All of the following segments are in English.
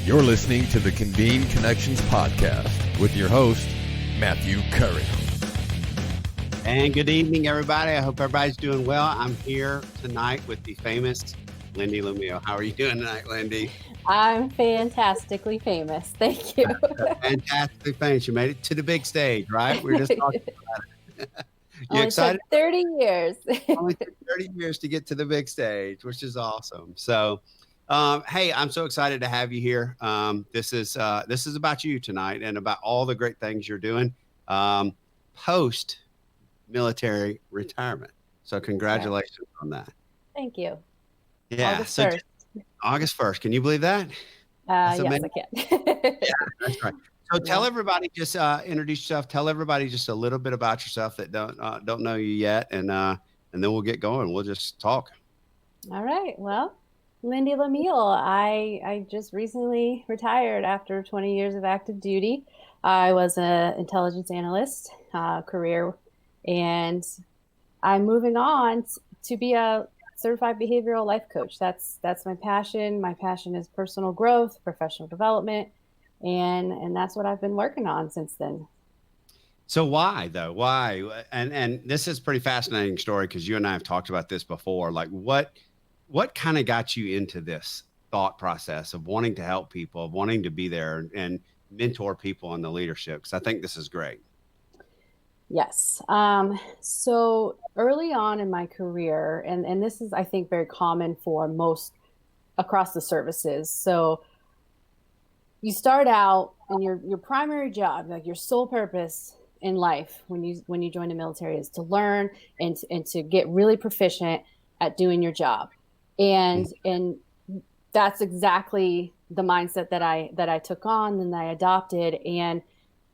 You're listening to the Convene Connections podcast with your host, Matthew Curry. And good evening, everybody. I hope everybody's doing well. I'm here tonight with the famous Lindy Lamielle. How are you doing tonight, Lindy? I'm fantastically famous. Thank you. Fantastically famous. You made it to the big stage, right? We were just talking about it. You excited? Took 30 years. Only took 30 years to get to the big stage, which is awesome. So, hey, I'm so excited to have you here. This is about you tonight and about all the great things you're doing post military retirement. So congratulations on that. Thank you. Yeah. August 1st. August 1st. Can you believe that? Yes, I can. Yeah, that's right. So tell everybody, just introduce yourself. Tell everybody just a little bit about yourself that don't know you yet, and then we'll get going. We'll just talk. All right. Well, Lindy Lamielle. I just recently retired after 20 years of active duty. I was an intelligence analyst career, and I'm moving on to be a certified behavioral life coach. That's my passion. My passion is personal growth, professional development, and that's what I've been working on since then. So why though? Why? And this is a pretty fascinating story because you and I have talked about this before. Like what kind of got you into this thought process of wanting to help people, of wanting to be there and mentor people in the leadership? Because I think this is great. Yes. So early on in my career, and this is, I think, very common for most across the services. So you start out and your primary job, like your sole purpose in life when you join the military is to learn and to get really proficient at doing your job. And that's exactly the mindset that I took on and I adopted. And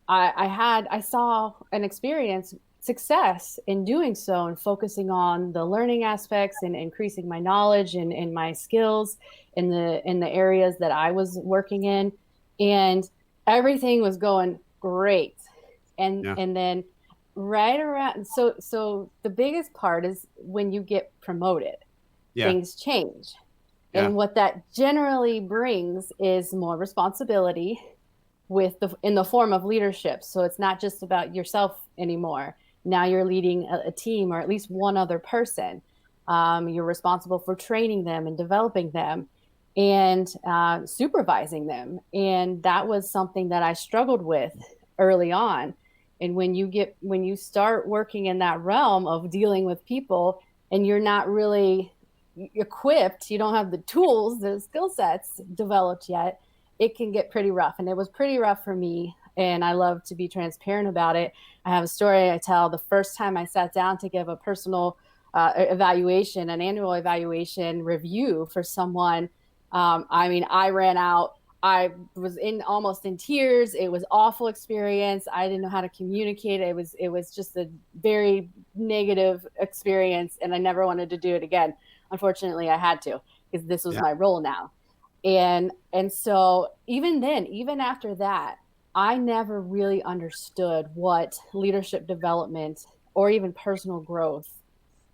I saw and experienced success in doing so and focusing on the learning aspects and increasing my knowledge and my skills in the areas that I was working in, and everything was going great. And then right around, so the biggest part is when you get promoted, things change. Yeah. And what that generally brings is more responsibility in the form of leadership. So it's not just about yourself anymore. Now you're leading a team or at least one other person. You're responsible for training them and developing them and supervising them. And that was something that I struggled with early on. And when you start working in that realm of dealing with people and you're not really equipped, you don't have the tools, the skill sets developed yet, it can get pretty rough. And it was pretty rough for me. And I love to be transparent about it. I have a story I tell. The first time I sat down to give a personal evaluation, an annual evaluation review for someone, I ran out. I was almost in tears. It was awful experience. I didn't know how to communicate. It was just a very negative experience, and I never wanted to do it again. Unfortunately, I had to because this was my role now. And so even after that, I never really understood what leadership development or even personal growth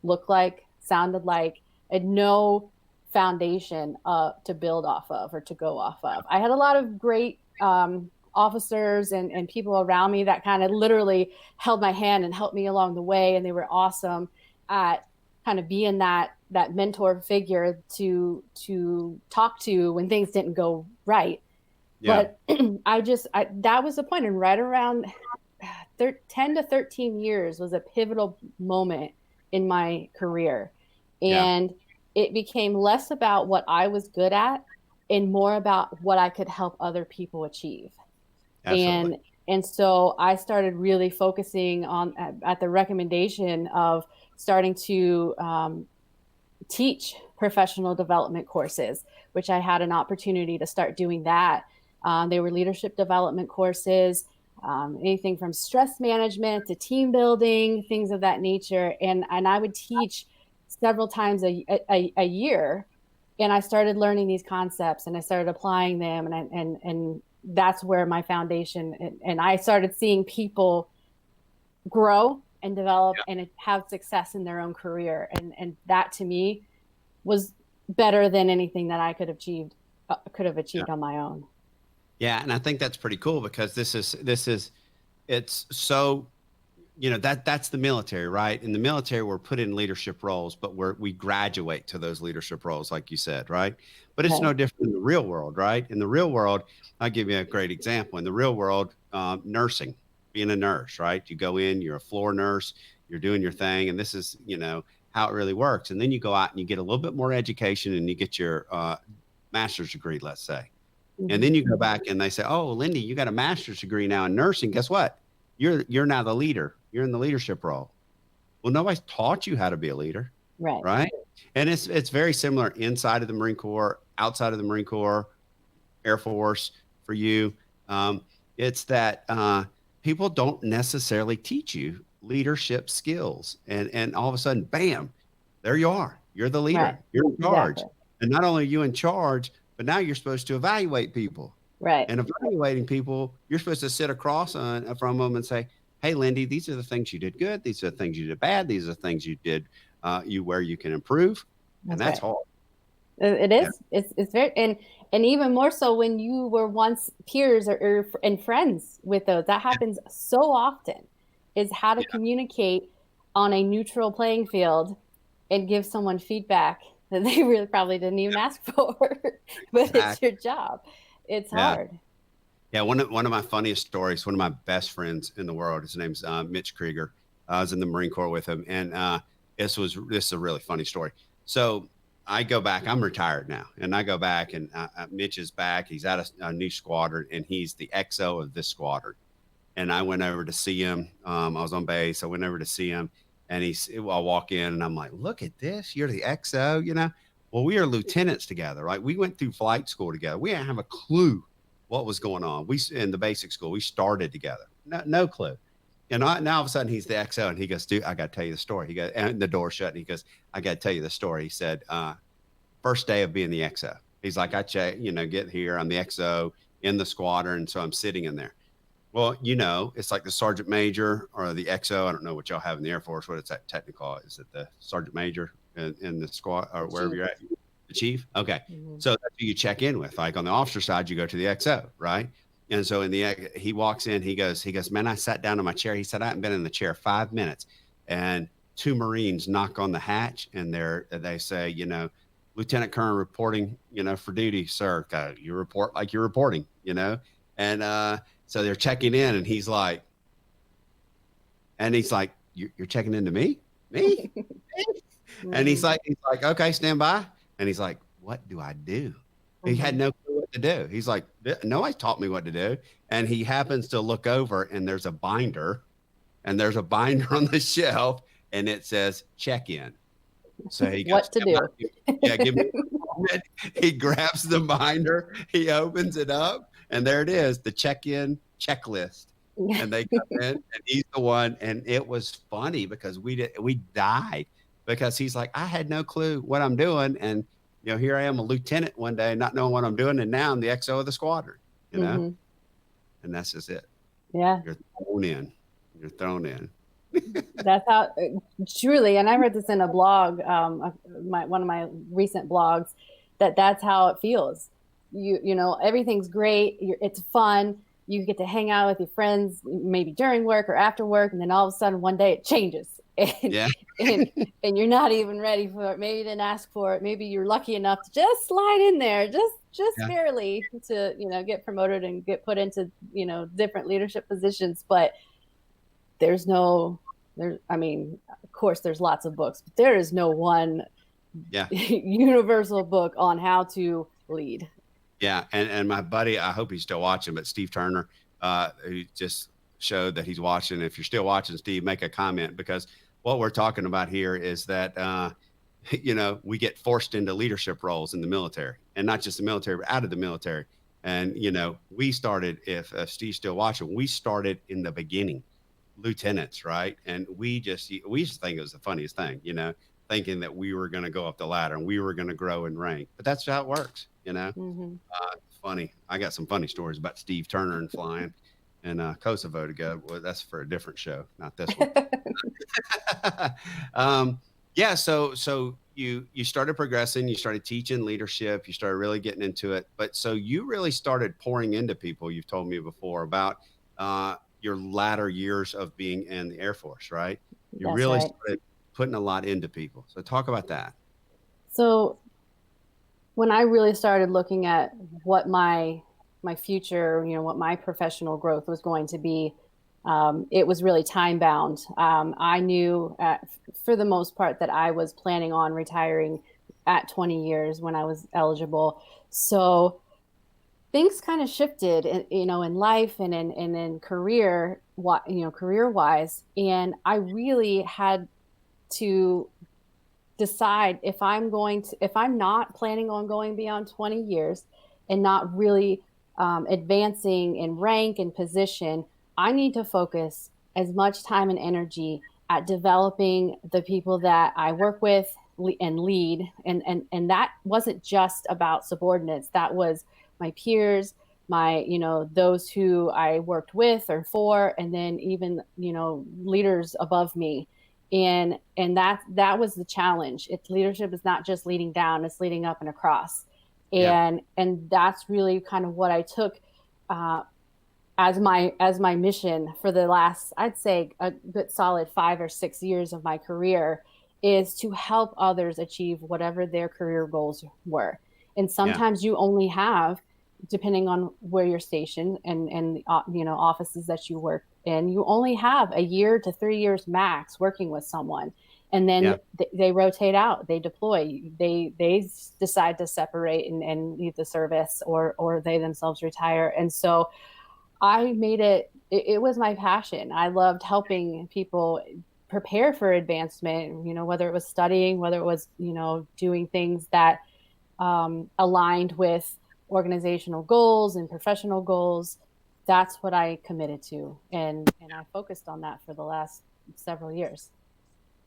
looked like, sounded like, and no foundation to build off of or to go off of. I had a lot of great officers and people around me that kind of literally held my hand and helped me along the way. And they were awesome at kind of being that mentor figure to talk to when things didn't go right. Yeah. But that was the point. And right around 10 to 13 years was a pivotal moment in my career. And it became less about what I was good at and more about what I could help other people achieve. Absolutely. And so I started really focusing on at the recommendation of starting to teach professional development courses, which I had an opportunity to start doing that. They were leadership development courses, anything from stress management to team building, things of that nature. And I would teach several times a year. And I started learning these concepts and I started applying them. And that's where my foundation, and I started seeing people grow and develop and have success in their own career. And that to me was better than anything that I could have achieved on my own. Yeah. And I think that's pretty cool because it's so, that's the military, right? In the military, we're put in leadership roles, but we graduate to those leadership roles, like you said, right? But it's Okay. no different in the real world, right? In the real world, I'll give you a great example. In the real world, nursing, being a nurse, right? You go in, you're a floor nurse, you're doing your thing, and this is, how it really works. And then you go out and you get a little bit more education and you get your master's degree, let's say. And Hmm. then you go back and they say, "Oh, Lindy, you got a master's degree now in nursing. Guess what? You're now the leader. You're in the leadership role." Well, nobody's taught you how to be a leader, Right. right? And it's very similar inside of the Marine Corps, outside of the Marine Corps, Air Force for you. Um, it's that people don't necessarily teach you leadership skills, and all of a sudden, bam, there you are. You're the Right. leader. You're in charge, Exactly. and not only are you in charge, but now you're supposed to evaluate people. Right. And evaluating people, you're supposed to sit across from them and say, "Hey, Lindy, these are the things you did good. These are the things you did bad. These are the things you did where you can improve." And That's that's right. hard. It Yeah, is. It's very and even more so when you were once peers and friends with those. That happens so often. Is how to yeah, communicate on a neutral playing field and give someone feedback that they really probably didn't even ask for, but it's your exactly. job. It's Yeah. hard. Yeah, one of my funniest stories, one of my best friends in the world, his name's Mitch Krieger. I was in the Marine Corps with him, and this is a really funny story. So I go back. I'm retired now, and I go back, and Mitch is back. He's at a new squadron, and he's the XO of this squadron. And I went over to see him. I was on base. I went over to see him, and I walk in, and I'm like, "Look at this! You're the XO, you know." Well, we are lieutenants together, right? We went through flight school together. We didn't have a clue what was going on. We in the basic school, we started together, no clue. And now all of a sudden he's the XO, and he goes, "Dude, I got to tell you the story." He goes, and the door shut, and he goes, "I got to tell you the story." He said, "First day of being the XO." He's like, "I check, get here. I'm the XO in the squadron, so I'm sitting in there." Well, it's like the sergeant major or the XO. I don't know what y'all have in the Air Force. What is that technical? Is it the sergeant major in the squad or The wherever chief. you're at? The chief? Okay. Hmm. So that's who you check in with. Like on the officer side, you go to the XO, right? And so he walks in, he goes, "Man, I sat down in my chair." He said, "I haven't been in the chair 5 minutes." And two Marines knock on the hatch and they say, "Lieutenant Colonel reporting, for duty, sir." You report like you're reporting, and so they're checking in, and he's like, "You're checking into me, me?" And Hmm. he's like, "Okay, stand by." And he's like, "What do I do?" He had Hmm. no clue what to do. He's like, "Nobody's taught me what to do." And he happens to look over, and there's a binder, on the shelf, and it says check in. So he goes, What to do? "Yeah, give me a moment." He grabs the binder, he opens it up, and there it is, the check-in checklist. And they come in, and he's the one. And it was funny because we died because he's like, "I had no clue what I'm doing." And, here I am, a lieutenant one day, not knowing what I'm doing. And now I'm the XO of the squadron, Hmm. and that's just it. Yeah. You're thrown in. You're thrown in. That's how truly, and I read this in a blog, one of my recent blogs, that's how it feels. Everything's great. It's fun. You get to hang out with your friends, maybe during work or after work, and then all of a sudden one day it changes, and Yeah. and and you're not even ready for it. Maybe you didn't ask for it. Maybe you're lucky enough to just slide in there, just Yeah. barely to get promoted and get put into different leadership positions, but there's no I mean, of course there's lots of books, but there is no one Yeah. universal book on how to lead. Yeah, and my buddy, I hope he's still watching, but Steve Turner, who just showed that he's watching. If you're still watching, Steve, make a comment, because what we're talking about here is that we get forced into leadership roles in the military, and not just the military, but out of the military. And we started. If Steve's still watching, we started in the beginning, lieutenants, right? And we used to think it was the funniest thing, thinking that we were going to go up the ladder and we were going to grow in rank. But that's how it works. Hmm. Funny. I got some funny stories about Steve Turner and flying and Kosovo to go. Well, that's for a different show, not this one. um, yeah. So you started progressing, you started teaching leadership, you started really getting into it. But so you really started pouring into people. You've told me before about your latter years of being in the Air Force, right? You That's really right. started putting a lot into people. So talk about that. So when I really started looking at what my future, what my professional growth was going to be, it was really time bound. I knew for the most part that I was planning on retiring at 20 years when I was eligible. So things kind of shifted, in life and in career, career wise, and I really had to decide if I'm not planning on going beyond 20 years and not really advancing in rank and position, I need to focus as much time and energy at developing the people that I work with and lead. And that wasn't just about subordinates. That was my peers, those who I worked with or for, and then even, leaders above me. And that was the challenge. It's leadership is not just leading down, it's leading up and across. Yeah. And that's really kind of what I took as my mission for the last, I'd say, a good solid 5 or 6 years of my career, is to help others achieve whatever their career goals were. And Yeah. sometimes you only have, depending on where you're stationed and the offices that you work in, you only have a year to 3 years max working with someone, and then Yeah. they rotate out, they deploy, they decide to separate and leave the service, or they themselves retire. And so I made it was my passion. I loved helping people prepare for advancement, whether it was studying, whether it was, doing things that aligned with organizational goals and professional goals. That's what I committed to, and I focused on that for the last several years.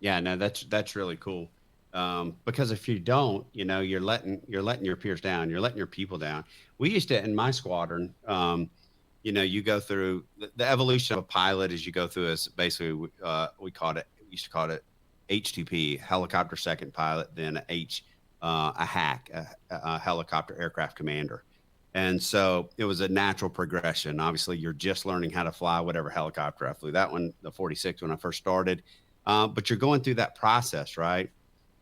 Yeah, no, that's really cool. Because if you don't, you're letting your peers down, you're letting your people down. We used to in my squadron, you go through the evolution of a pilot as you go through is basically we used to call it HTP, helicopter second pilot, then a hack, a helicopter aircraft commander. And so it was a natural progression. Obviously, you're just learning how to fly whatever helicopter I flew. That one, the 46, when I first started. But you're going through that process, right?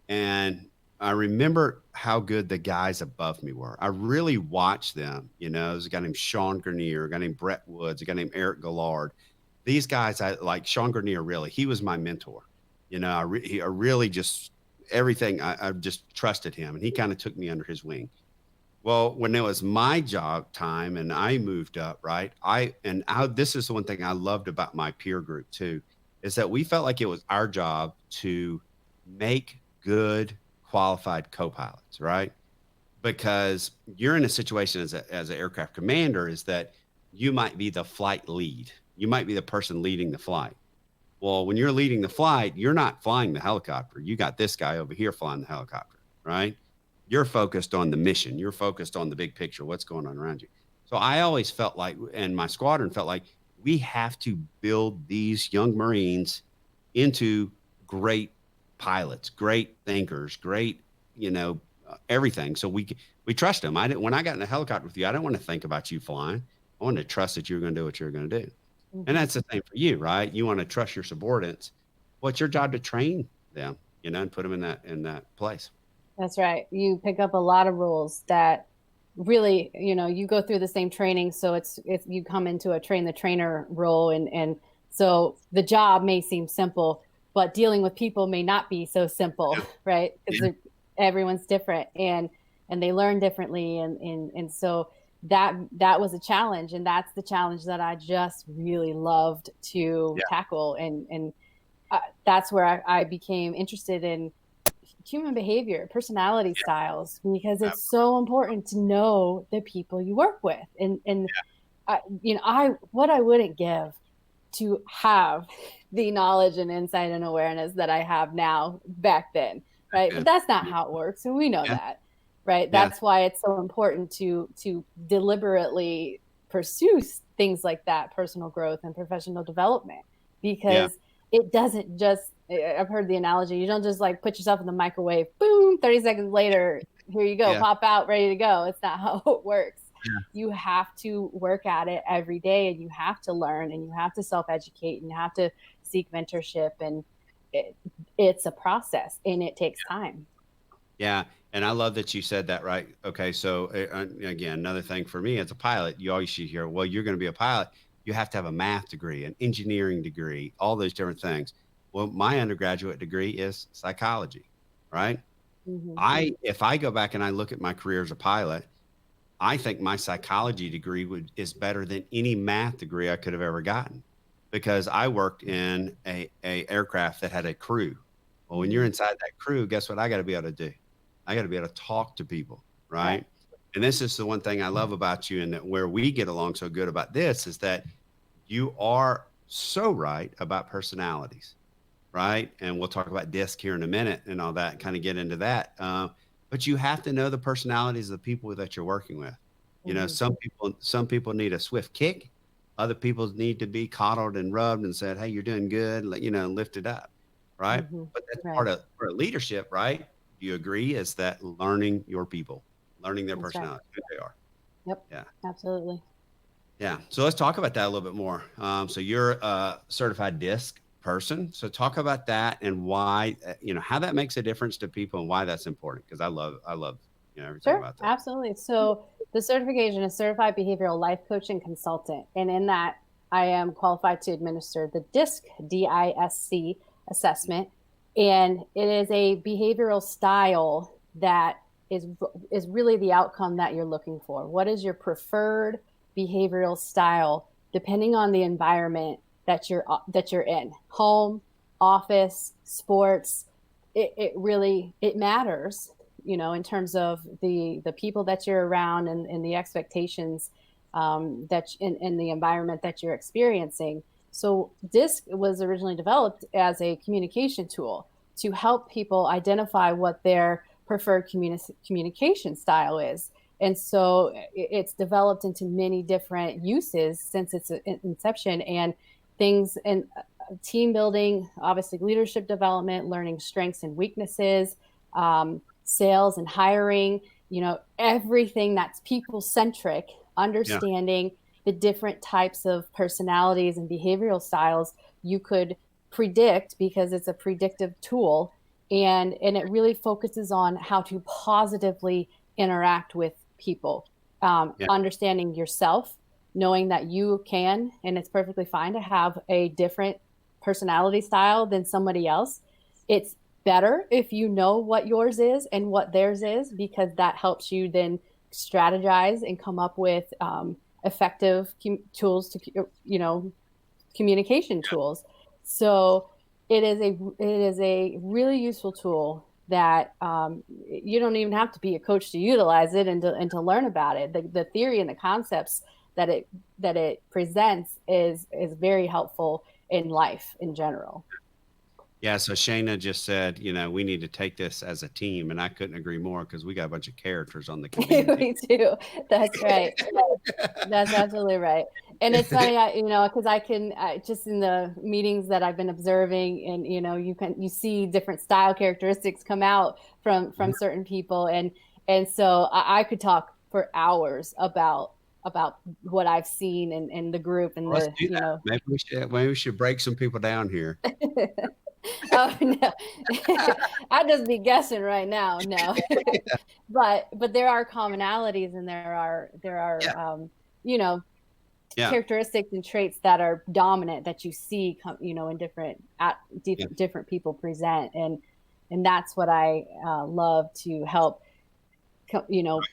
And I remember how good the guys above me were. I really watched them. There's a guy named Sean Grenier, a guy named Brett Woods, a guy named Eric Gillard. These guys, I like Sean Grenier, really. He was my mentor. I really just everything. I just trusted him, and he kind of took me under his wing. Well, when it was my job time and I moved up, right? This is the one thing I loved about my peer group too, is that we felt like it was our job to make good qualified co-pilots, right? Because you're in a situation as an aircraft commander is that you might be the flight lead. You might be the person leading the flight. Well, when you're leading the flight, you're not flying the helicopter. You got this guy over here flying the helicopter, right? You're focused on the mission. You're focused on the big picture, what's going on around you. So I always felt like, and my squadron felt like, we have to build these young Marines into great pilots, great thinkers, great, everything. So we trust them. When I got in a helicopter with you, I didn't want to think about you flying. I wanted to trust that you're going to do what you're going to do. And that's the same for you, right? You want to trust your subordinates. Well, it's your job to train them, and put them in that place. That's right. You pick up a lot of rules that really, you go through the same training. So it's you come into a train the trainer role, and so the job may seem simple, but dealing with people may not be so simple, right? Because everyone's different and they learn differently, and so that was a challenge, and that's the challenge that I just really loved to tackle, and that's where I became interested in human behavior, personality styles, because it's so important to know the people you work with. And what I wouldn't give to have the knowledge and insight and awareness that I have now back then, right? But that's not how it works, and we know that, right? That's why it's so important to deliberately pursue things like that, personal growth and professional development, because it doesn't just I've heard the analogy. You don't just like put yourself in the microwave, boom, 30 seconds later, here you go, pop out, ready to go. It's not how it works. You have to work at it every day, and you have to learn, and you have to self-educate, and you have to seek mentorship, and it's a process, and it takes time. Yeah. And I love that you said that, right? Okay. So again, another thing for me as a pilot, you always hear, well, you're going to be a pilot. You have to have a math degree, an engineering degree, all those different things. Well, my undergraduate degree is psychology, right? If I go back and I look at my career as a pilot, I think my psychology degree is better than any math degree I could have ever gotten, because I worked in a aircraft that had a crew. Well, when you're inside that crew, guess what I got to be able to do? I got to be able to talk to people, right? And this is the one thing I love about you, and that where we get along so good about this is that you are so right about personalities, right? And we'll talk about DISC here in a minute and all that, kind of get into that. But you have to know the personalities of the people that you're working with. You know, some people need a swift kick. Other people need to be coddled and rubbed and said, hey, you're doing good, lift it up, right? But that's part of leadership, right? Do you agree? Is that learning your people, learning their personality, who they are? Yep. Yeah. Absolutely. Yeah. So let's talk about that a little bit more. So you're a certified DISC person. So talk about that and why, how that makes a difference to people and why that's important. Because I love, everything about that. Absolutely. So the certification is Certified Behavioral Life Coach and Consultant. And in that, I am qualified to administer the DISC, DISC assessment. And it is a behavioral style that is really the outcome that you're looking for. What is your preferred behavioral style, depending on the environment that you're in? Home, office, sports. It really matters, in terms of the people that you're around and the expectations that in the environment that you're experiencing. So DISC was originally developed as a communication tool to help people identify what their preferred communication style is. And so it's developed into many different uses since its inception, and things in team building, obviously leadership development, learning strengths and weaknesses, sales and hiring, everything that's people centric, understanding the different types of personalities and behavioral styles you could predict, because it's a predictive tool, and it really focuses on how to positively interact with people, understanding yourself, knowing that you can, and it's perfectly fine to have a different personality style than somebody else. It's better if you know what yours is and what theirs is, because that helps you then strategize and come up with effective tools to, communication tools. So it is a really useful tool that you don't even have to be a coach to utilize it and to learn about it. The theory and the concepts that it presents is very helpful in life in general. Yeah. So Shayna just said, we need to take this as a team, and I couldn't agree more, because we got a bunch of characters on the community. We do. That's right. That's absolutely right. And it's funny, because I can just in the meetings that I've been observing, and you see different style characteristics come out from certain people, and so I could talk for hours about what I've seen in the group, and Let's do that. Maybe we should break some people down here. Oh no, I'd just be guessing right now. No, but there are commonalities, and there are characteristics and traits that are dominant that you see, in different people present, and that's what I love to help.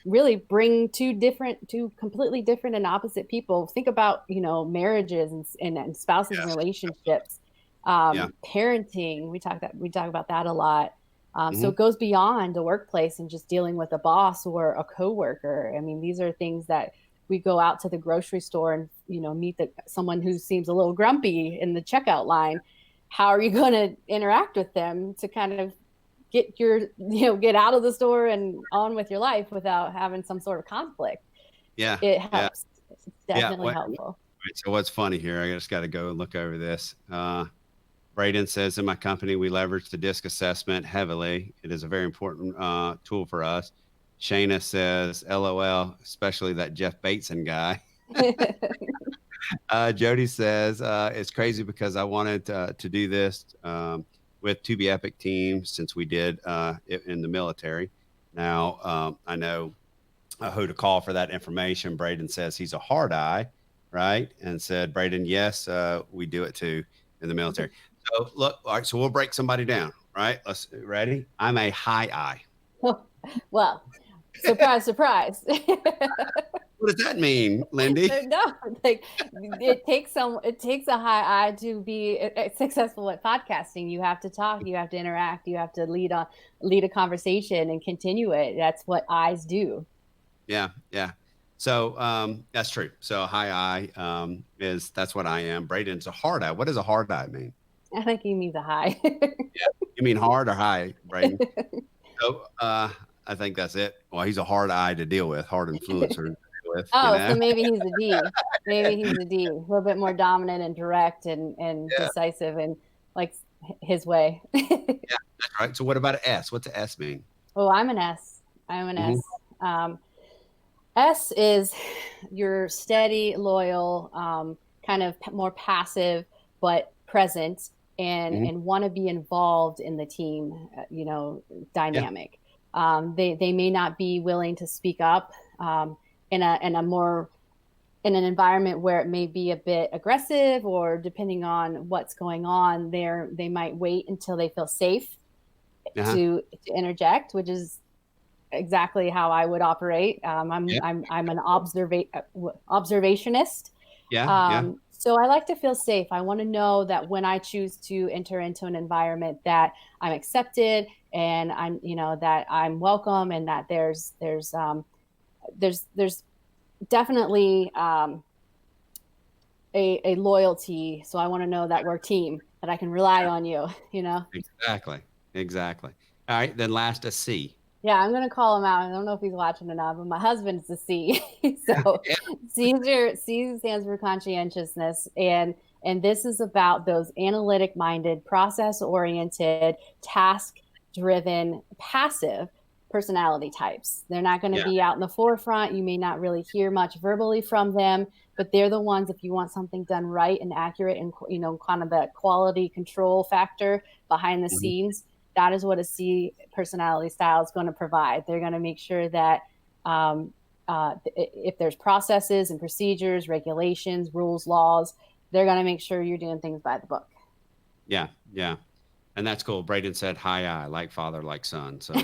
Really bring two completely different and opposite people. Think about marriages and spouses and relationships. Parenting, we talk about that a lot. So it goes beyond the workplace and just dealing with a boss or a coworker. I mean, these are things that we go out to the grocery store and meet someone who seems a little grumpy in the checkout line. How are you going to interact with them to kind of get out of the store and on with your life without having some sort of conflict? It helps. It's definitely helpful. So what's funny here, I just got to go and look over this. Braden says, in my company, we leverage the DISC assessment heavily. It is a very important tool for us. Shayna says, LOL, especially that Jeff Bateson guy. Jody says, it's crazy because I wanted to do this with To Be Epic team since we did it in the military. Now, I know who to call for that information. Braden says he's a hard eye, right? And said, Braden, yes, we do it too in the military. So look, all right, so we'll break somebody down, right? Let's ready. I'm a high eye. Well, surprise, surprise. What does that mean, Lindy? No, like it takes a high eye to be successful at podcasting. You have to talk, you have to interact, you have to lead a conversation and continue it. That's what eyes do. Yeah. So that's true. So a high eye that's what I am. Braden's a hard eye. What does a hard eye mean? I think he means a high. Yeah. You mean hard or high, Braden? So I think that's it. Well, he's a hard eye to deal with, hard influencer to deal with. So maybe he's a D. Maybe he's a D. A little bit more dominant and direct and decisive and like his way. Yeah, that's right. So what about an S? What's an S mean? Oh, I'm an S. S. S is your steady, loyal, kind of more passive, but present and want to be involved in the team, dynamic. Yeah. They may not be willing to speak up in an environment where it may be a bit aggressive, or depending on what's going on there, they might wait until they feel safe to interject, which is exactly how I would operate. I'm an observationist. So I like to feel safe. I want to know that when I choose to enter into an environment that I'm accepted and that I'm welcome, and that there's definitely a loyalty. So I want to know that we're a team, that I can rely on you, Exactly. All right. Then last, a C. Yeah, I'm going to call him out. I don't know if he's watching or not, but my husband's a C. So C stands for conscientiousness. And this is about those analytic-minded, process-oriented, task-driven, passive personality types. They're not going to be out in the forefront. You may not really hear much verbally from them, but they're the ones, if you want something done right and accurate and, kind of the quality control factor behind the scenes, that is what a C personality style is going to provide. They're going to make sure that if there's processes and procedures, regulations, rules, laws, they're going to make sure you're doing things by the book. Yeah. And that's cool. Braden said, high eye, like father, like son. So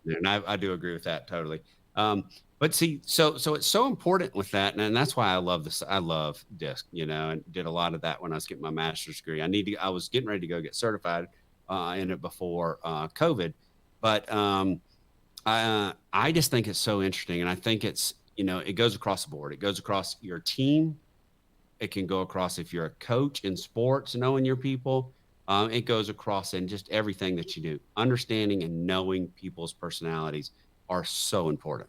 and I do agree with that totally. But see, so it's so important with that. And that's why I love this. I love DISC, and did a lot of that when I was getting my master's degree. I was getting ready to go get certified in it before COVID. But I just think it's so interesting. And I think it's, it goes across the board. It goes across your team. It can go across if you're a coach in sports, knowing your people. It goes across in just everything that you do. Understanding and knowing people's personalities are so important.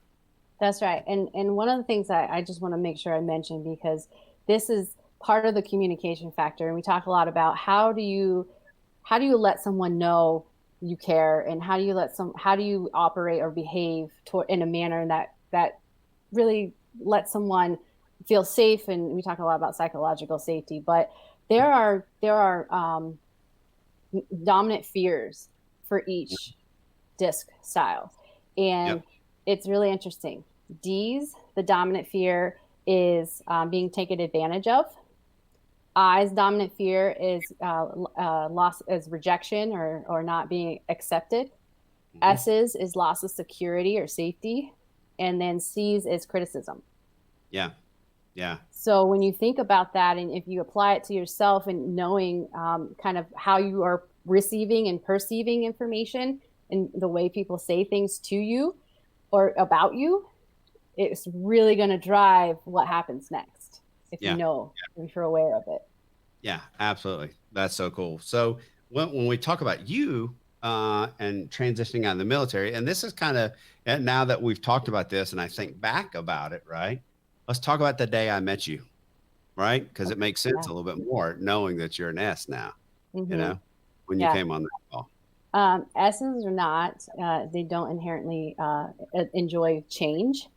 That's right. And one of the things I just want to make sure I mention, because this is part of the communication factor. And we talk a lot about how do you let someone know you care, and how do you operate or behave in a manner that really lets someone feel safe. And we talk a lot about psychological safety, but there are dominant fears for each DISC style. And it's really interesting. D's, the dominant fear is being taken advantage of. I's dominant fear is loss, is rejection or not being accepted. S's is loss of security or safety. And then C's is criticism. Yeah. So when you think about that, and if you apply it to yourself and knowing kind of how you are receiving and perceiving information and the way people say things to you or about you, it's really going to drive what happens next. If you're aware of it. Yeah, absolutely. That's so cool. So when we talk about you and transitioning out of the military, and this is kind of, now that we've talked about this and I think back about it, right? Let's talk about the day I met you, right? Because it makes sense a little bit more knowing that you're an S now. Mm-hmm. when you Yeah. came on that call? S's or not, they don't inherently enjoy change.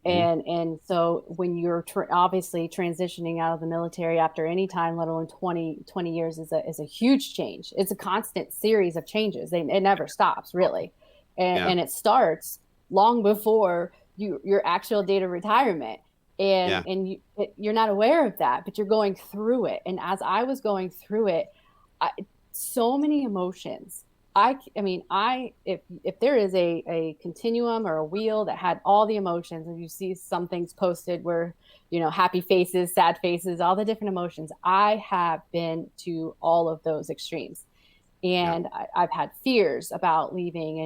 Mm-hmm. And so when you're obviously transitioning out of the military after any time, let alone 20 years is a huge change. It's a constant series of changes. It never stops really. Yeah. And it starts long before your actual date of retirement. Yeah. And you're not aware of that, but you're going through it. And as I was going through it, so many emotions. I mean, if there is a continuum or a wheel that had all the emotions, and you see some things posted where, happy faces, sad faces, all the different emotions, I have been to all of those extremes. Yeah. And I've had fears about leaving,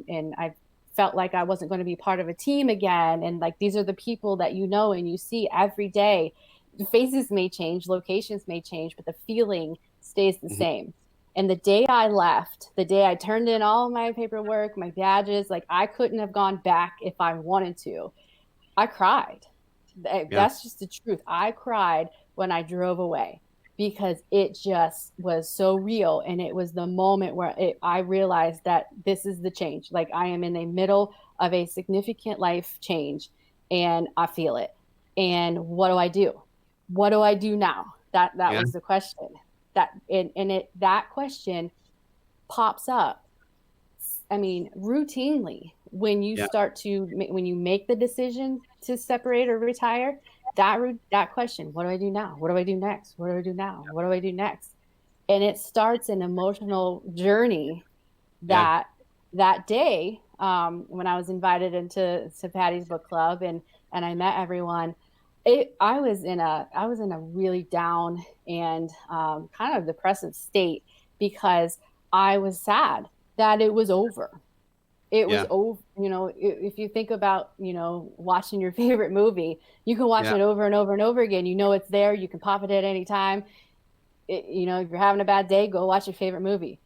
and I've felt like I wasn't going to be part of a team again. And like, these are the people that and you see every day. The faces may change, locations may change, but the feeling stays the Mm-hmm. same. And the day I left, the day I turned in all my paperwork, my badges, like I couldn't have gone back if I wanted to. I cried. Yeah. That's just the truth. I cried when I drove away because it just was so real. And it was the moment where I realized that this is the change. Like I am in the middle of a significant life change and I feel it. And what do I do? What do I do now? That Yeah. was the question. That question pops up, I mean, routinely when you Yeah. when you make the decision to separate or retire, that question, what do I do now? What do I do next? What do I do now? What do I do next? And it starts an emotional journey Yeah. that day, when I was invited to Patty's book club and I met everyone. I was in a really down and kind of depressive state because I was sad that it was over. It was Yeah. over. If you think about, watching your favorite movie, you can watch Yeah. it over and over and over again. It's there. You can pop it at any time. If you're having a bad day, go watch your favorite movie.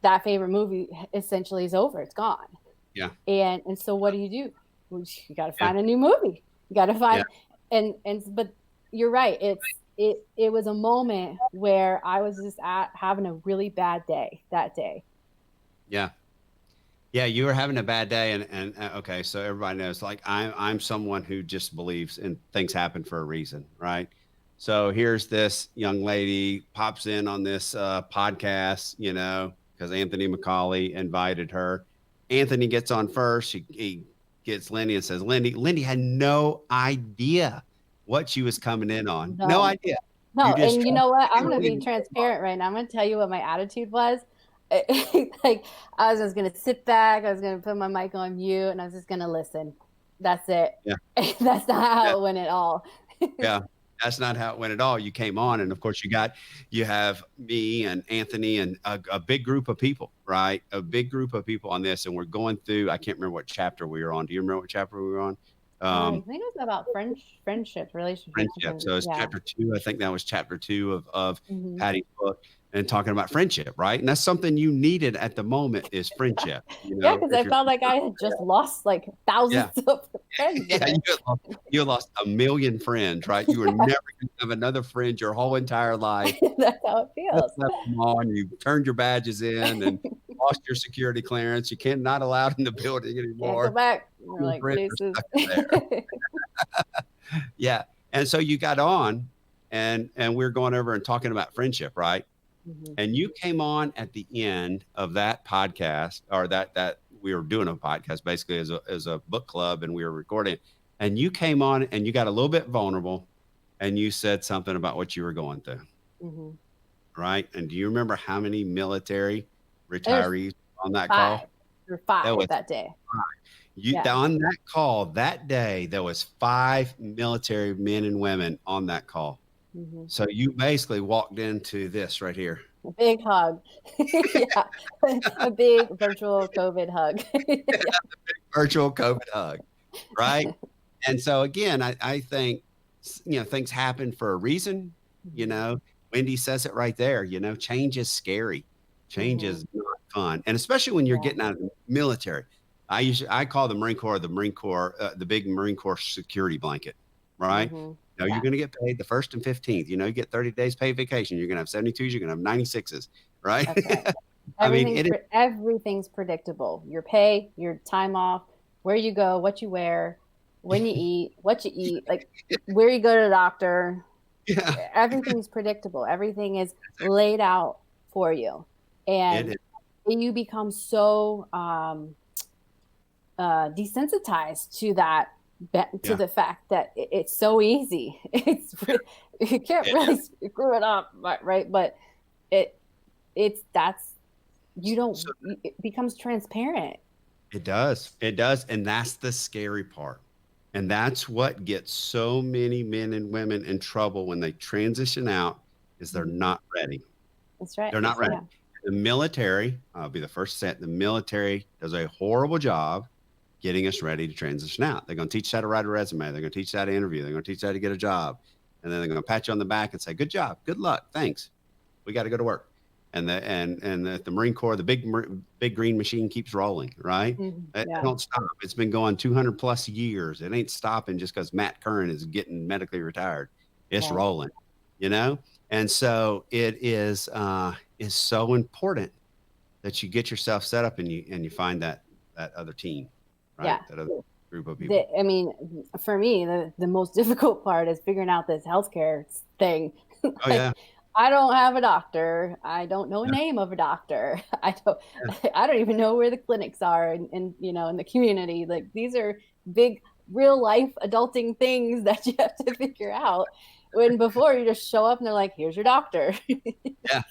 That favorite movie essentially is over. It's gone. Yeah. And so what do? You got to Yeah. find a new movie. You got to find, Yeah. but you're right. It was a moment where I was just having a really bad day that day. Yeah. Yeah, you were having a bad day, and okay, so everybody knows, like I'm someone who just believes in things happen for a reason, right? So here's this young lady pops in on this podcast, because Anthony McCauley invited her. Anthony gets on first. He gets Lindy and says, Lindy had no idea what she was coming in on. No No, idea. no. You just And you know what? I'm going to be trusted. transparent right now. I'm going to tell you what my attitude was. Like I was just going to sit back. I was going to put my mic on mute and I was just going to listen. That's it. Yeah. That's not how Yeah. it went at all. Yeah. That's not how it went at all. You came on, and of course you have me and Anthony and a big group of people, right? A big group of people on this, and we're going through. I can't remember what chapter we were on. Do you remember what chapter we were on? I think it was about friendships, relationships. Friendship. So it's Yeah. chapter 2. I think that was chapter 2 of Mm-hmm. Patty's book, and talking about friendship, right? And that's something you needed at the moment is friendship. Yeah, because I felt like I had just lost like thousands of friends. Yeah, you lost a million friends, right? You were never going to have another friend your whole entire life. That's how it feels. Left them on. You turned your badges in and lost your security clearance. You can't not allowed in the building anymore. Can't go back. You're like, places. Yeah. And so you got on and we're going over and talking about friendship, right? Mm-hmm. And you came on at the end of that podcast, or that we were doing a podcast basically as a book club, and we were recording. And you came on and you got a little bit vulnerable, and you said something about what you were going through, Mm-hmm. right? And do you remember how many military retirees on that call? There were 5 that day. On that call that day, there was 5 military men and women on that call. Mm-hmm. So you basically walked into this right here. A big hug. Yeah. A big virtual COVID hug. Yeah. A big virtual COVID hug. Right. And so again, I think, things happen for a reason. Wendy says it right there. Change is scary. Change is not fun. And especially when you're getting out of the military. I call the Marine Corps, the big Marine Corps security blanket. right? Mm-hmm. You're Yeah. going to get paid the 1st and 15th. You get 30 days paid vacation. You're going to have 72s. You're going to have 96s, right? That's right. I mean, it is. Everything's predictable. Your pay, your time off, where you go, what you wear, when you eat, what you eat, like where you go to the doctor. Yeah, Everything's predictable. Everything is laid out for you. it And is. you become so desensitized to that, to Yeah, the fact that it's so easy. You can't it really is. screw it up, right? But it it's that's you don't So it becomes transparent. it does. It does. And that's the scary part. And that's what gets so many men and women in trouble when they transition out is they're Mhm. not ready. That's right. They're not ready. Yeah. The military, I'll be the first to say it, the military does a horrible job getting us ready to transition out. They're going to teach you how to write a resume. They're going to teach you how to interview. They're going to teach you how to get a job. And then they're going to pat you on the back and say, good job, good luck, thanks. We got to go to work. And the Marine Corps, the big green machine keeps rolling, right? They Yeah. don't stop. It's been going 200 plus years. It ain't stopping just because Matt Curran is getting medically retired. It's Right. rolling, you know? And so it is so important that you get yourself set up and you find that other team, right? Yeah. That other group of people. I mean, for me, the most difficult part is figuring out this healthcare thing. Oh Like, yeah. I don't have a doctor. I don't know a name of a doctor. I don't even know where the clinics are in the community. Like, these are big real life adulting things that you have to figure out. When before you just show up and they're like, here's your doctor. Yeah.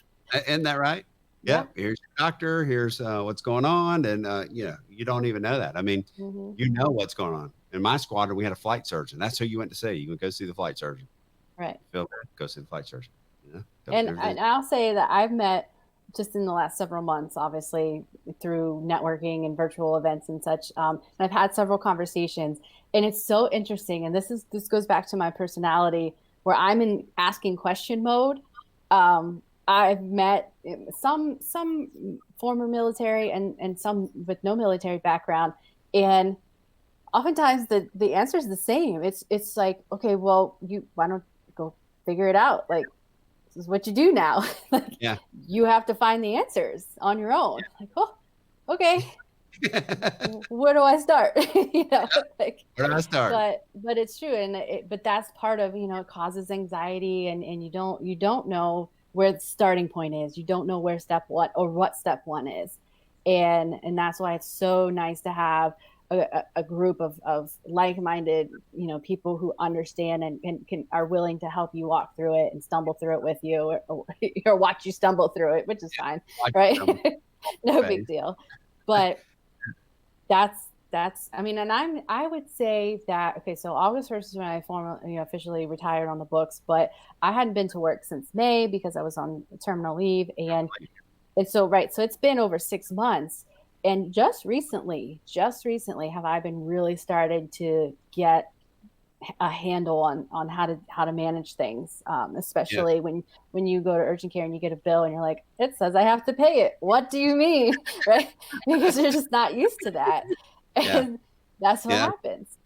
Isn't that right? Yeah. Yeah. Here's your doctor. Here's what's going on. And, you don't even know that. I mean, Hmm. you know what's going on. In my squadron, we had a flight surgeon. That's who you went to see. You would go see the flight surgeon. Right. Feel bad, go see the flight surgeon. And Everything. I'll say that I've met just in the last several months, obviously through networking and virtual events and such. And I've had several conversations, and it's so interesting. And this goes back to my personality, where I'm in asking question mode. I've met some former military and some with no military background, and oftentimes the answer is the same. It's like, okay, well, why don't you go figure it out? Like, this is what you do now. Like, Yeah. you have to find the answers on your own. Like, oh, okay, where do I start? Like, Where do I start? but it's true, and but that's part of, it causes anxiety, and you don't know where the starting point is. You don't know where what step one is, and that's why it's so nice to have a group of like-minded, people who understand and are willing to help you walk through it and stumble through it with you, or watch you stumble through it, which is fine, right? No big deal. But that's I mean, and I would say that, okay, so August 1st is when I formally, officially retired on the books, but I hadn't been to work since May because I was on terminal leave, and so it's been over 6 months. And just recently have I been really started to get a handle on how to manage things, especially when you go to urgent care and you get a bill and you're like, it says I have to pay it. What do you mean? Right? Because you're just not used to that. And that's what happens.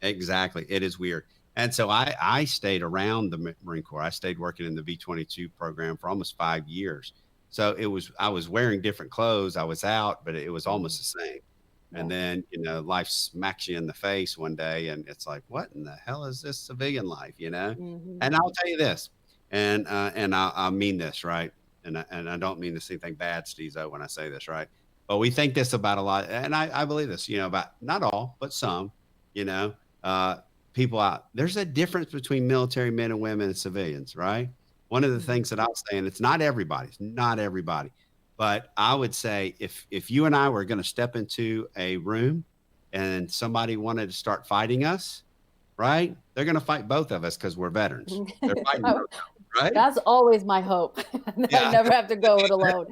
Exactly. It is weird. And so I stayed around the Marine Corps. I stayed working in the V-22 program for almost 5 years. So I was wearing different clothes. I was out, but it was almost the same. And then, life smacks you in the face one day and it's like, what in the hell is this civilian life, Mm-hmm. And I'll tell you this, and I mean this, right? And I don't mean to say anything bad, Stezo, when I say this, right? But we think this about a lot. And I believe this, about not all, but some, people out. There's a difference between military men and women and civilians, right? One of the things that I'll say, and it's not everybody, but I would say if you and I were going to step into a room and somebody wanted to start fighting us, right? They're going to fight both of us because we're veterans. They're fighting both of us, right? That's always my hope. I never have to go it alone.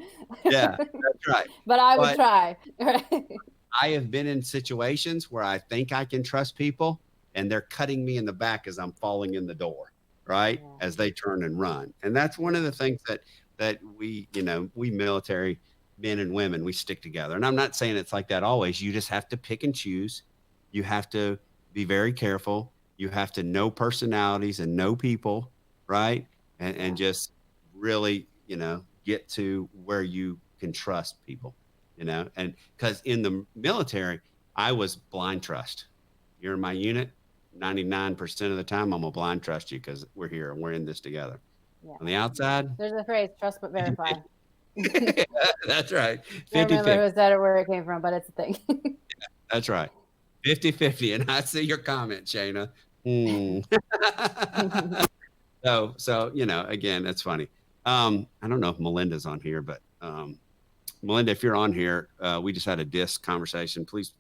Yeah, that's right. But I would try. Right? I have been in situations where I think I can trust people and they're cutting me in the back as I'm falling in the door, right? Yeah. As they turn and run. And that's one of the things that we military men and women, we stick together. And I'm not saying it's like that always. You just have to pick and choose. You have to be very careful. You have to know personalities and know people, right? And just really, get to where you can trust people, and because in the military, I was blind trust. You're in my unit, 99% of the time, I'm gonna blind trust you because we're here and we're in this together. Yeah. On the outside, There's a phrase, trust but verify. that's right. I 50 remember who said it, where it came from, but it's a thing. That's right. 50-50. And I see your comment, Shayna. So, again, that's funny. I don't know if Melinda's on here, but Melinda, if you're on here, we just had a disc conversation. Please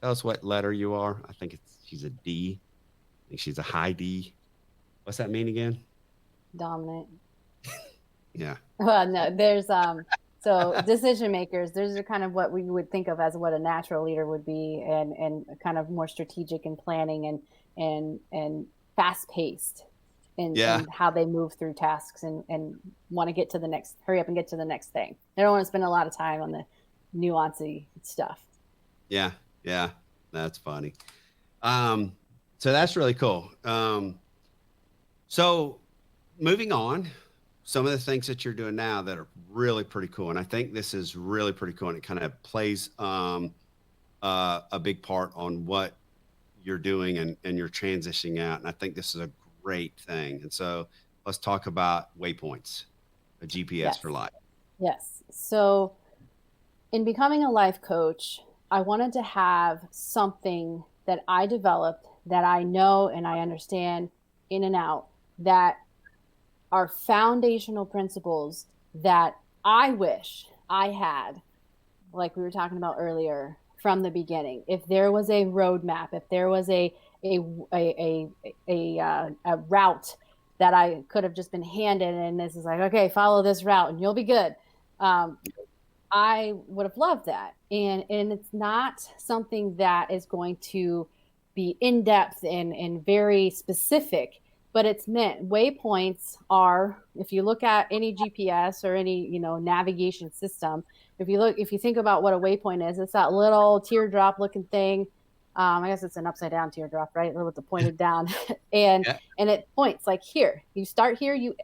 tell us what letter you are. I think she's a D. I think she's a high D. What's that mean again? Dominant. Yeah. Well, no, there's so decision makers, those are kind of what we would think of as what a natural leader would be, and kind of more strategic and planning and fast paced in how they move through tasks and want to get to the next, hurry up and get to the next thing. They don't want to spend a lot of time on the nuancy stuff. Yeah. That's funny. So that's really cool. So moving on, some of the things that you're doing now that are really pretty cool. And I think this is really pretty cool. And it kind of plays a big part on what you're doing and you're transitioning out. And I think this is a great thing. And so let's talk about Waypoints, a GPS for life. Yes. So in becoming a life coach, I wanted to have something that I developed that I know and I understand in and out, that are foundational principles that I wish I had, like we were talking about earlier, from the beginning. If there was a roadmap, if there was a route that I could have just been handed, and this is like, okay, follow this route and you'll be good. I would have loved that. And it's not something that is going to be in depth and very specific, but it's meant. Waypoints are, if you look at any GPS or any, navigation system, if you think about what a waypoint is, it's that little teardrop looking thing. I guess it's an upside down teardrop, right? With the pointed down, and it points like here. You start here, you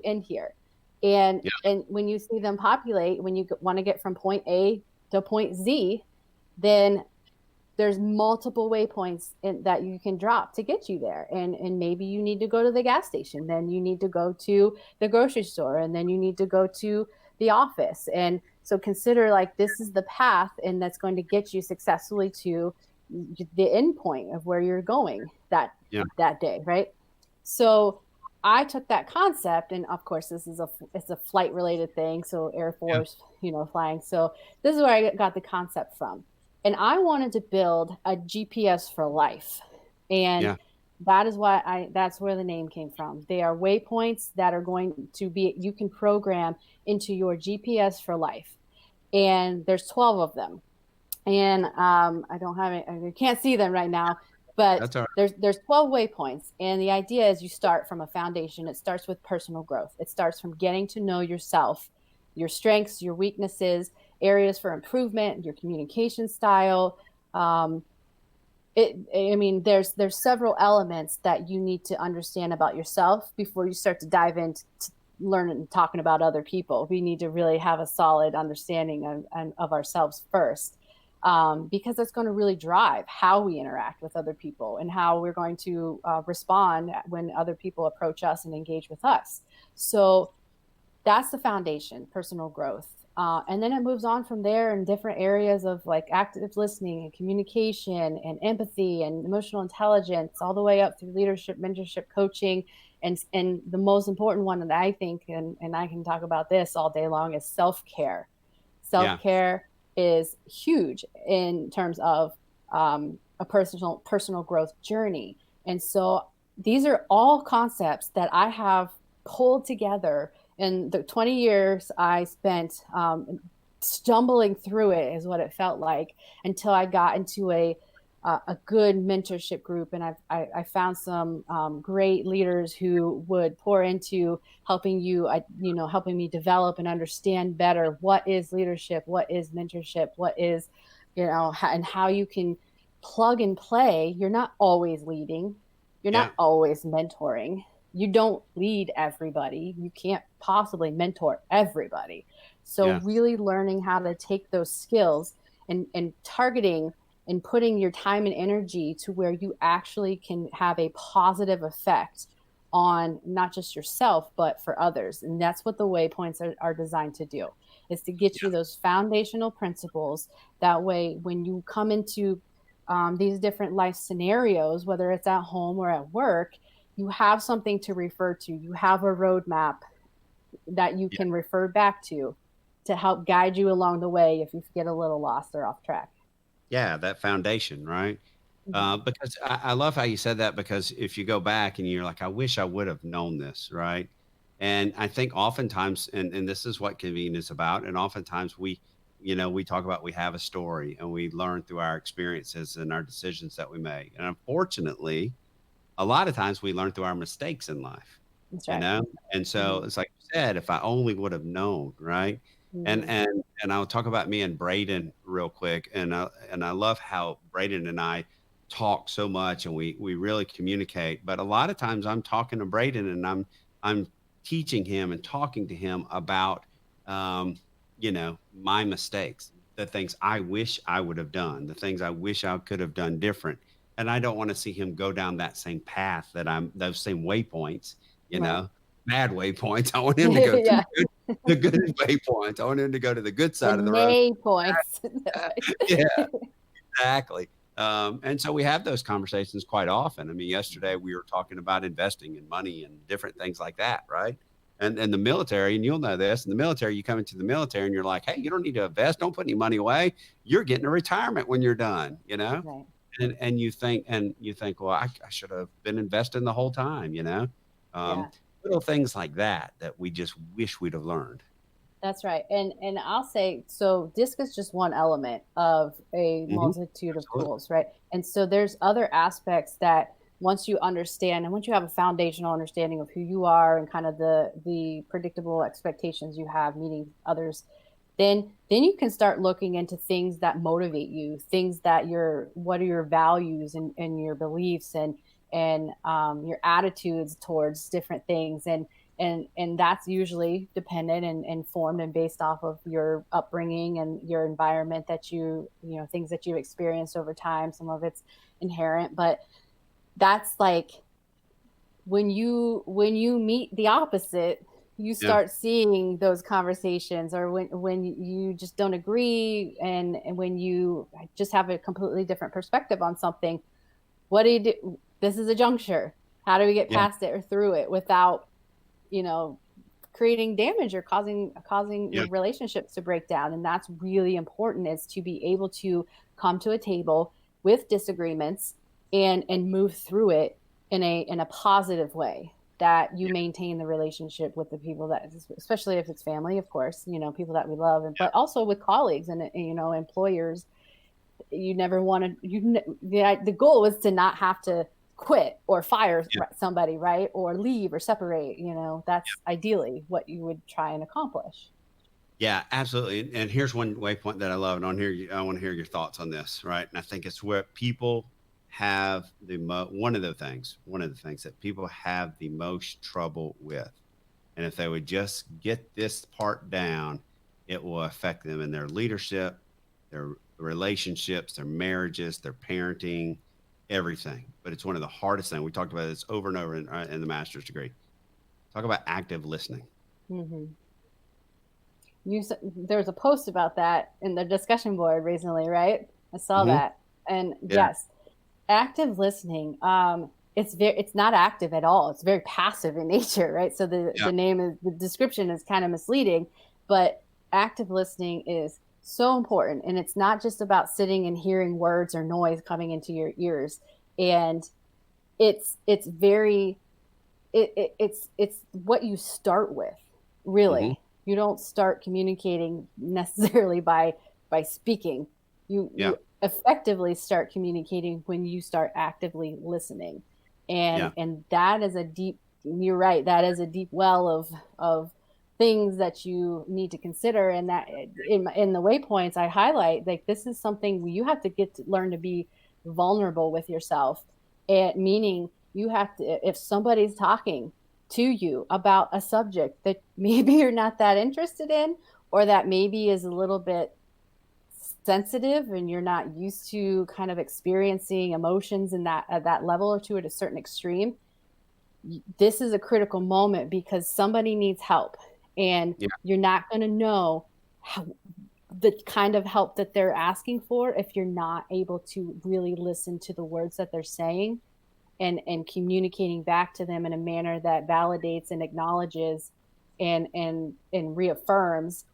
end here, and when you see them populate, when you want to get from point A to point Z, then there's multiple waypoints that you can drop to get you there. And maybe you need to go to the gas station, then you need to go to the grocery store, and then you need to go to the office. And so consider like this is the path, and that's going to get you successfully to the end point of where you're going that day, right? So I took that concept, and of course it's a flight related thing. So Air Force, flying. So this is where I got the concept from. And I wanted to build a GPS for life. And that is that's where the name came from. They are waypoints that are going to be, you can program into your GPS for life. And there's 12 of them. And I don't have it, I can't see them right now, but that's all right. There's 12 waypoints. And the idea is you start from a foundation. It starts with personal growth. It starts from getting to know yourself, your strengths, your weaknesses, areas for improvement, your communication style. There's several elements that you need to understand about yourself before you start to dive into learning and talking about other people. We need to really have a solid understanding of ourselves first, because that's going to really drive how we interact with other people and how we're going to respond when other people approach us and engage with us. So that's the foundation, personal growth. And then it moves on from there in different areas of like active listening and communication and empathy and emotional intelligence, all the way up through leadership, mentorship, coaching. And the most important one that I think, and I can talk about this all day long, is self-care. Self-care is huge in terms of a personal growth journey. And so these are all concepts that I have pulled together in the 20 years I spent stumbling through it, is what it felt like, until I got into a good mentorship group. And I found some great leaders who would pour into helping me develop and understand better what is leadership, what is mentorship, what is, and how you can plug and play. You're not always leading. You're Yeah. not always mentoring. You don't lead everybody. You can't possibly mentor everybody. So Yeah. really learning how to take those skills and targeting and putting your time and energy to where you actually can have a positive effect on not just yourself, but for others. And that's what the waypoints are designed to do, is to get you those foundational principles. That way, when you come into these different life scenarios, whether it's at home or at work, you have something to refer to. You have a roadmap that you can refer back to help guide you along the way if you get a little lost or off track. Yeah, that foundation, right? Because I love how you said that, because if you go back and you're like, I wish I would have known this, right? And I think oftentimes, and this is what Convene is about, and oftentimes we talk about, we have a story and we learn through our experiences and our decisions that we make. And unfortunately, a lot of times we learn through our mistakes in life, That's you right. know? And so it's like you said, if I only would have known, right? And Mm-hmm. and I'll talk about me and Braden real quick. And I love how Braden and I talk so much, and we really communicate. But a lot of times I'm talking to Braden and I'm teaching him and talking to him about my mistakes, the things I wish I would have done, the things I wish I could have done different. And I don't want to see him go down that same path, those same waypoints, you Right. know, bad waypoints. I want him to go to Yeah. the good waypoints. I want him to go to the good The side of the road. nay points. Yeah, exactly. And so we have those conversations quite often. I mean, yesterday we were talking about investing and money and different things like that, right? And the military, and you'll know this, in the military, you come into the military and you're like, hey, you don't need to invest. Don't put any money away. You're getting a retirement when you're done, you know? Right. And you think, well, I should have been investing the whole time, you know? Um, Yeah. little things like that we just wish we'd have learned. That's right. And I'll say, so DISC is just one element of a Hmm. multitude of Absolutely. tools, right? And so there's other aspects that once you understand and once you have a foundational understanding of who you are and kind of the predictable expectations you have meeting others, then you can start looking into things that motivate you, things that what are your values and your beliefs and your attitudes towards different things, and that's usually dependent and formed and based off of your upbringing and your environment that things that you've experienced over time. Some of it's inherent, but that's like when you meet the opposite, you Yeah. start seeing those conversations, or when you just don't agree, and when you just have a completely different perspective on something. What do you do? This is a juncture. How do we get Yeah. past it or through it without creating damage or causing Yeah. relationships to break down? And that's really important, is to be able to come to a table with disagreements and move through it in a positive way, that you maintain the relationship with the people that, especially if it's family, of course, people that we love, but also with colleagues and employers. You never want to the goal is to not have to quit or fire Yeah. somebody, right? Or leave or separate. That's ideally what you would try and accomplish. Yeah, absolutely. And here's one waypoint that I love, and I want to hear your thoughts on this, right? And I think it's where people have one of the things that people have the most trouble with. And if they would just get this part down, it will affect them in their leadership, their relationships, their marriages, their parenting, everything. But it's one of the hardest things. We talked about this over and over in the master's degree. Talk about active listening. Mm-hmm. There was a post about that in the discussion board recently, right? I saw Hmm. that, and Yeah. yes, active listening. It's not active at all. It's very passive in nature, right? So Yeah. the description is kind of misleading, but active listening is so important, and it's not just about sitting and hearing words or noise coming into your ears. And it's very it's what you start with, Hmm. really. You don't start communicating necessarily by speaking. you Yeah. you effectively start communicating when you start actively listening, and Yeah. and that is a deep you're right, that is a deep well of things that you need to consider. And that in the waypoints I highlight, like, this is something you have to learn to be vulnerable with yourself, and meaning You have to, if somebody's talking to you about a subject that maybe you're not that interested in, or that maybe is a little bit sensitive and you're not used to kind of experiencing emotions in that at that level or two at a certain extreme, this is a critical moment because somebody needs help, and you're not going to know the kind of help that they're asking for if you're not able to really listen to the words that they're saying and communicating back to them in a manner that validates and acknowledges and reaffirms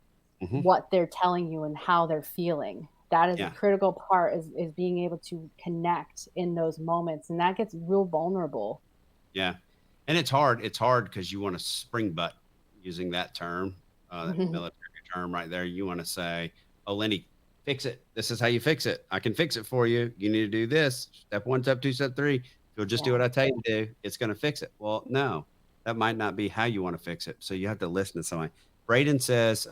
what they're telling you and how they're feeling. That is a critical part, is being able to connect in those moments. And that gets real vulnerable. Yeah. And it's hard. It's hard because you want to spring butt, using that term, that military term right there. You want to say, oh, Lindy, fix it. This is how you fix it. I can fix it for you. You need to do this. Step 1, step 2, step 3. If you'll just do what I tell you to do, it's going to fix it. Well, no, that might not be how you want to fix it. So you have to listen to somebody. Braden says,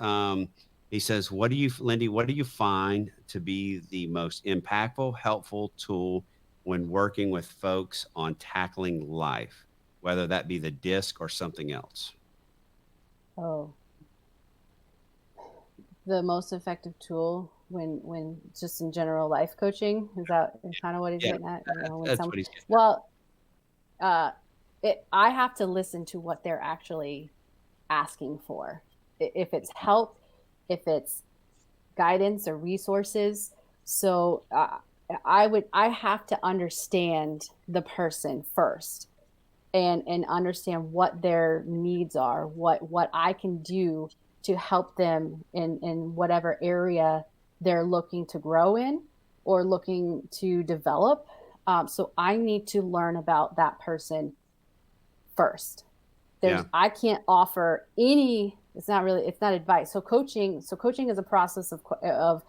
he says, Lindy, what do you find to be the most impactful, helpful tool when working with folks on tackling life, whether that be the disc or something else? Oh, the most effective tool when just in general life coaching, is that kind of what he's getting at? You know, that's what he's getting at. I have to listen to what they're actually asking for. If it's help, if it's guidance or resources. So I have to understand the person first and understand what their needs are, what I can do to help them in whatever area they're looking to grow in or looking to develop. So I need to learn about that person first. I can't offer any, it's not advice. So coaching is a process of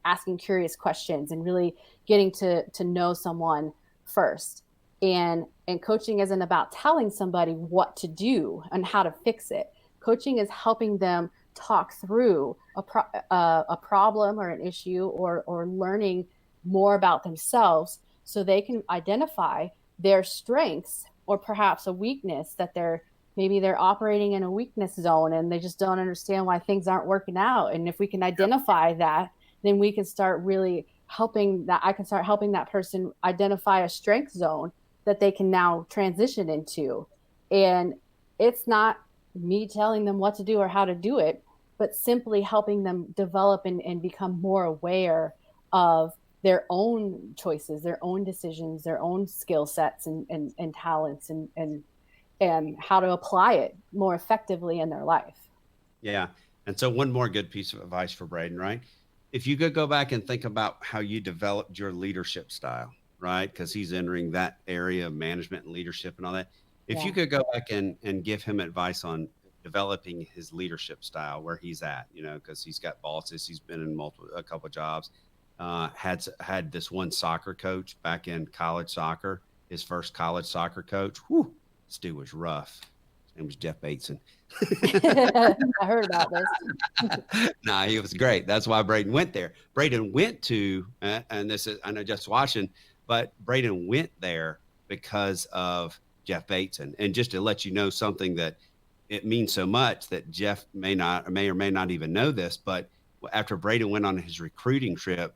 asking curious questions and really getting to know someone first. And coaching isn't about telling somebody what to do and how to fix it. Coaching is helping them talk through a problem or an issue or learning more about themselves so they can identify their strengths or perhaps a weakness that maybe they're operating in a weakness zone and they just don't understand why things aren't working out. And if we can identify that, then we can start really I can start helping that person identify a strength zone that they can now transition into. And it's not me telling them what to do or how to do it, but simply helping them develop and become more aware of their own choices, their own decisions, their own skill sets and talents and how to apply it more effectively in their life. Yeah. And so one more good piece of advice for Braden, right? If you could go back and think about how you developed your leadership style, right? Because he's entering that area of management and leadership and all that. If you could go back and give him advice on developing his leadership style, where he's at, because he's got bosses, he's been in a couple of jobs, had this one soccer coach back in college soccer, his first college soccer coach. Whew, this dude was rough. His name was Jeff Bateson. I heard about this. Nah, he was great. That's why Braden went there. Braden went to, and this is, I know just watching, but Braden went there because of Jeff Bateson. And just to let you know something that it means so much that Jeff may or may not even know this, but after Braden went on his recruiting trip,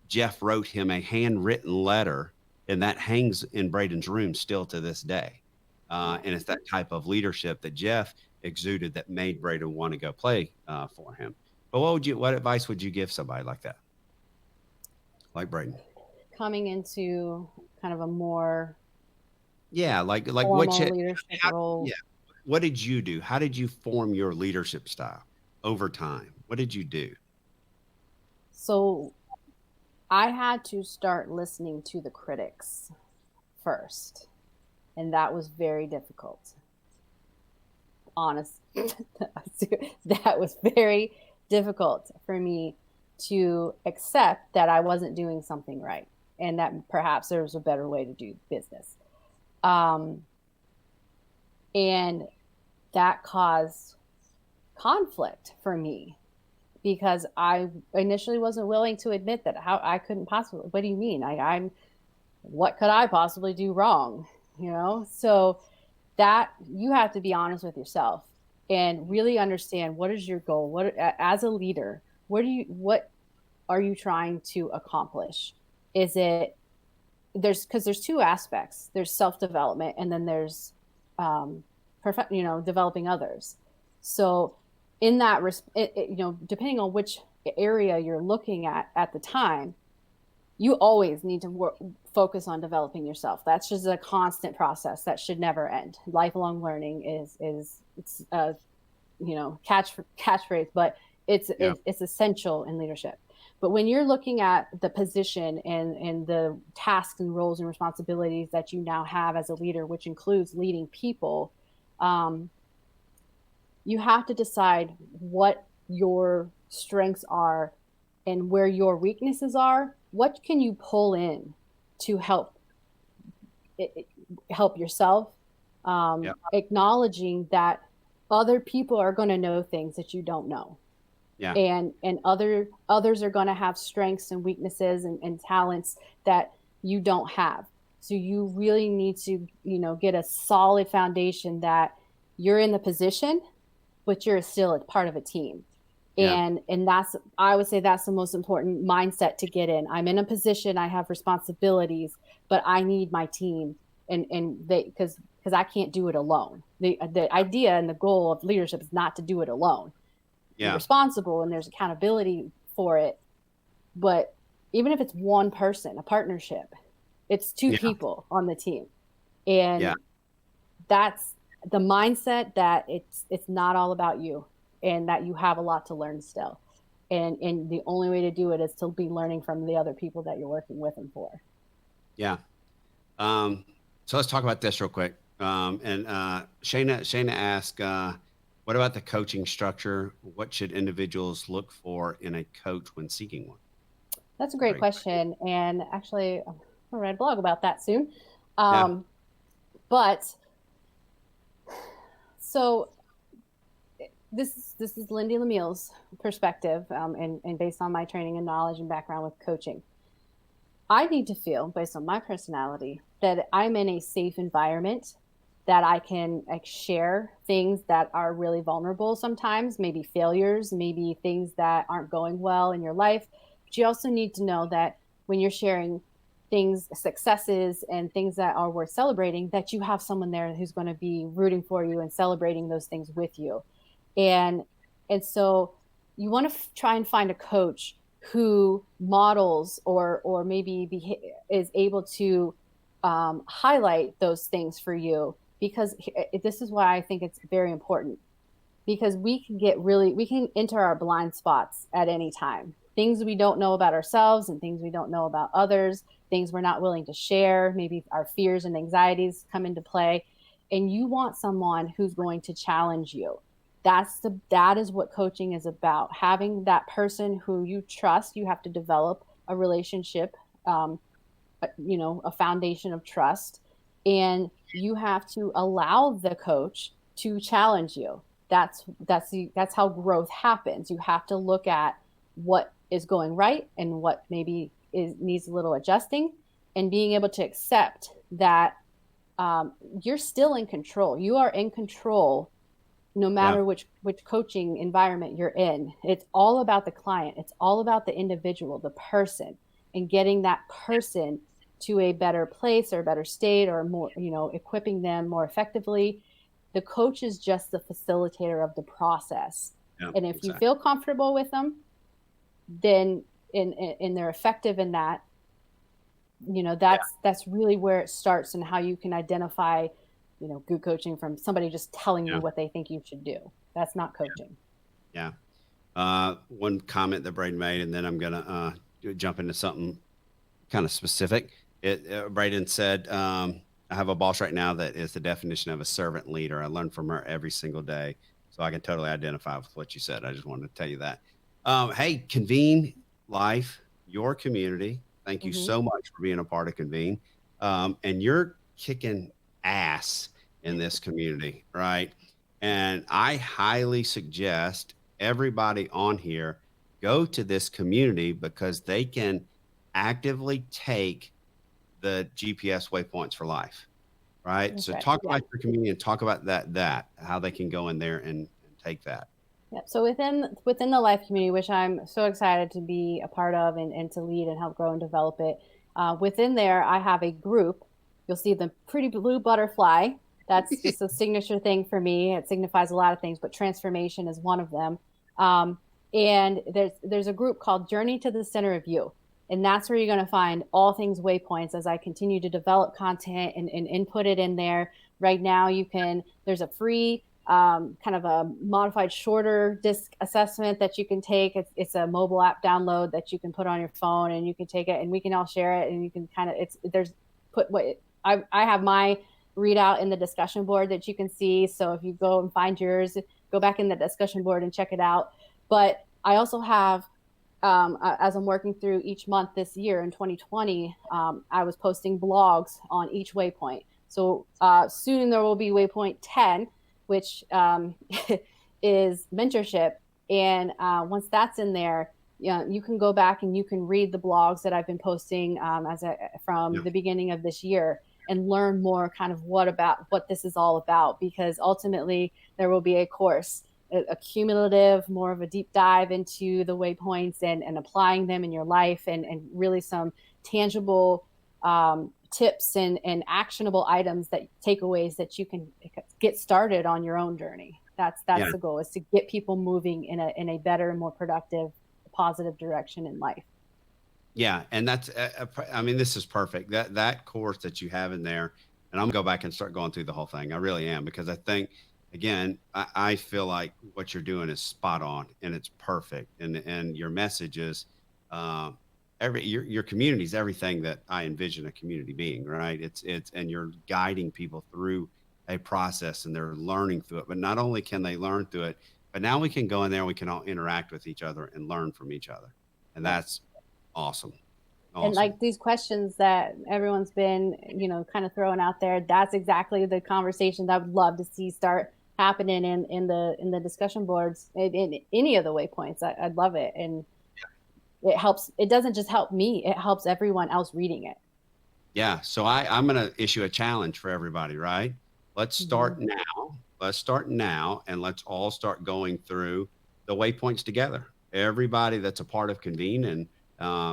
Jeff wrote him a handwritten letter, and that hangs in Braden's room still to this day. And it's that type of leadership that Jeff exuded that made Braden want to go play for him. But what advice would you give somebody like that? Like Braden? Coming into kind of a more like what leadership role. Yeah. What did you do? How did you form your leadership style over time? What did you do? So I had to start listening to the critics first. And that was very difficult. Honest. That was very difficult for me to accept that I wasn't doing something right and that perhaps there was a better way to do business. And that caused conflict for me because I initially wasn't willing to admit that how I couldn't possibly, what do you mean? What could I possibly do wrong? So that you have to be honest with yourself and really understand, what is your goal? What, as a leader, what are you trying to accomplish? Is it, because there's two aspects. There's self-development, and then there's developing others. So in that, depending on which area you're looking at the time, you always need to focus on developing yourself. That's just a constant process that should never end. Lifelong learning it's a catchphrase, but it's essential in leadership. But when you're looking at the position and the tasks and roles and responsibilities that you now have as a leader, which includes leading people, you have to decide what your strengths are and where your weaknesses are. What can you pull in to help yourself? Acknowledging that other people are going to know things that you don't know. Yeah. And others are going to have strengths and weaknesses and talents that you don't have. So you really need to, get a solid foundation that you're in the position, but you're still a part of a team. Yeah. And I would say that's the most important mindset to get in. I'm in a position, I have responsibilities, but I need my team, and because I can't do it alone. The idea and the goal of leadership is not to do it alone. Yeah. You're responsible and there's accountability for it. But even if it's one person, a partnership, it's two people on the team. And that's the mindset that it's not all about you, and that you have a lot to learn still. And the only way to do it is to be learning from the other people that you're working with and for. Yeah. So let's talk about this real quick. Shayna asked, what about the coaching structure? What should individuals look for in a coach when seeking one? That's a great question. And actually, I'm going to write a blog about that soon. But so this is Lindy Lamielle's perspective, and based on my training and knowledge and background with coaching. I need to feel, based on my personality, that I'm in a safe environment, that I can share things that are really vulnerable sometimes, maybe failures, maybe things that aren't going well in your life. But you also need to know that when you're sharing things, successes and things that are worth celebrating, that you have someone there who's going to be rooting for you and celebrating those things with you. And so you want to try and find a coach who models or maybe is able to highlight those things for you, because this is why I think it's very important, because we can enter our blind spots at any time. Things we don't know about ourselves and things we don't know about others, things we're not willing to share, maybe our fears and anxieties come into play. And you want someone who's going to challenge you. That is what coaching is about. Having that person who you trust. You have to develop a relationship, a foundation of trust, and you have to allow the coach to challenge you. That's how growth happens. You have to look at what is going right and what maybe needs a little adjusting, and being able to accept that you're still in control. You are in control no matter which coaching environment you're in. It's all about the client. It's all about the individual, the person, and getting that person to a better place or a better state, or more, equipping them more effectively. The coach is just the facilitator of the process. Yeah, and if you feel comfortable with them, then and they're effective in that, that's really where it starts, and how you can identify good coaching from somebody just telling you what they think you should do. That's not coaching. Yeah. One comment that Braden made, and then I'm going to jump into something kind of specific. Braden said, I have a boss right now that is the definition of a servant leader. I learn from her every single day. So I can totally identify with what you said. I just wanted to tell you that. Hey, Convene Life, your community. Thank you so much for being a part of Convene. And you're kicking ass in this community, right? And I highly suggest everybody on here go to this community, because they can actively take the GPS Waypoints for Life. right? That's So right. talk Yeah. about your community and talk about that, how they can go in there and take that. Yeah. So within the life community, which I'm so excited to be a part of and to lead and help grow and develop it, within there, I have a group. You'll see the pretty blue butterfly. That's just a signature thing for me. It signifies a lot of things, but transformation is one of them. And there's a group called Journey to the Center of You. And that's where you're going to find all things Waypoints as I continue to develop content and input it in there. Right now, there's a free kind of a modified shorter disc assessment that you can take. It's a mobile app download that you can put on your phone, and you can take it and we can all share it, and you can kind of, I have my readout in the discussion board that you can see. So if you go and find yours, go back in the discussion board and check it out. But I also have, as I'm working through each month this year in 2020, I was posting blogs on each waypoint. So soon there will be waypoint 10, which is mentorship. And once that's in there, you can go back and you can read the blogs that I've been posting from the beginning of this year and learn more kind of what this is all about, because ultimately there will be a course, a cumulative, more of a deep dive into the waypoints and applying them in your life and really some tangible tips and actionable items, takeaways that you can get started on your own journey. That's the goal, is to get people moving in a better and more productive, positive direction in life. Yeah. And that's, I mean, this is perfect. That course that you have in there, and I'm gonna go back and start going through the whole thing. I really am, because I think, again, I feel like what you're doing is spot on and it's perfect. And your message is, your community is everything that I envision a community being, right? And you're guiding people through a process and they're learning through it. But not only can they learn through it, but now we can go in there, we can all interact with each other and learn from each other. And that's awesome. And like these questions that everyone's been, kind of throwing out there, that's exactly the conversations I would love to see start happening in the discussion boards in any of the waypoints. I'd love it. And it helps. It doesn't just help me, it helps everyone else reading it. Yeah. So I'm going to issue a challenge for everybody, right? Let's start now. Let's start now. And let's all start going through the waypoints together. Everybody that's a part of Convene and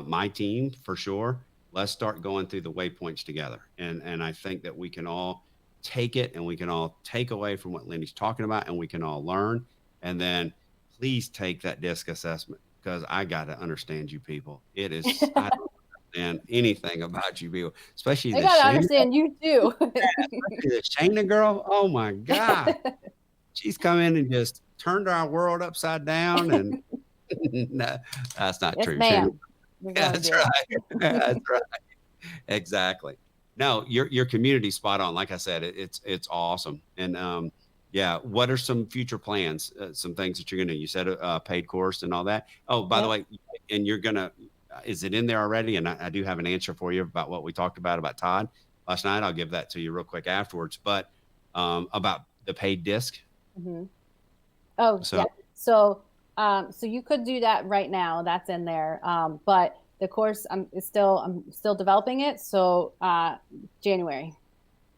my team for sure. Let's start going through the waypoints together. And I think that we can all take it and we can all take away from what Lindy's talking about and we can all learn. And then please take that disc assessment, because I got to understand you people. It is, I don't understand anything about you people, especially I got to understand you too. The Shayna girl. Oh my God. She's come in and just turned our world upside down. And no, that's not true. Ma'am. That's right. That's right. Exactly. No, your community's spot on. Like I said, it's awesome. And what are some future plans? Some things that you're gonna? You said a paid course and all that. Oh, by the way, and you're gonna. Is it in there already? And I do have an answer for you about what we talked about Todd last night. I'll give that to you real quick afterwards. But about the paid disc. Mm-hmm. Oh, yeah. So you could do that right now. That's in there. But the course, I'm still developing it. So January.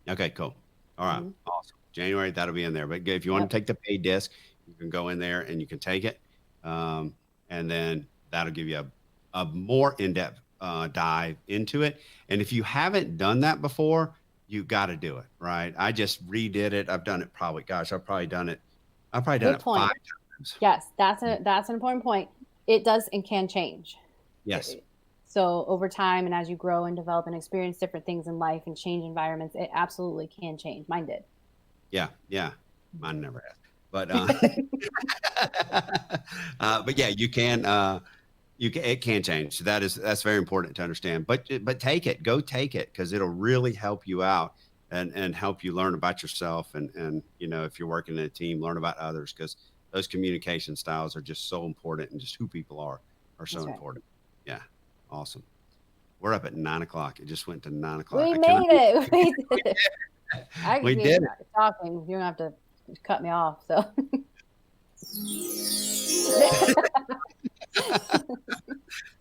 Okay, cool. All right. Awesome. January, that'll be in there. But if you want to take the paid disc, you can go in there and you can take it. And then that'll give you a more in-depth dive into it. And if you haven't done that before, you got to do it, right? I just redid it. I've done it I've probably done it 5 times. Yes, that's an important point. It does and can change. Yes. So over time and as you grow and develop and experience different things in life and change environments, it absolutely can change. Mine did. Yeah. Yeah. Mine never has. But but yeah, you can it can change. So that's very important to understand. But take it, go take it, because it'll really help you out and help you learn about yourself and if you're working in a team, learn about others, because those communication styles are just so important, and just who people are so important. Yeah. Awesome. We're up at 9 o'clock. It just went to 9 o'clock. We made it. We did it. Talking. You don't have to cut me off. So.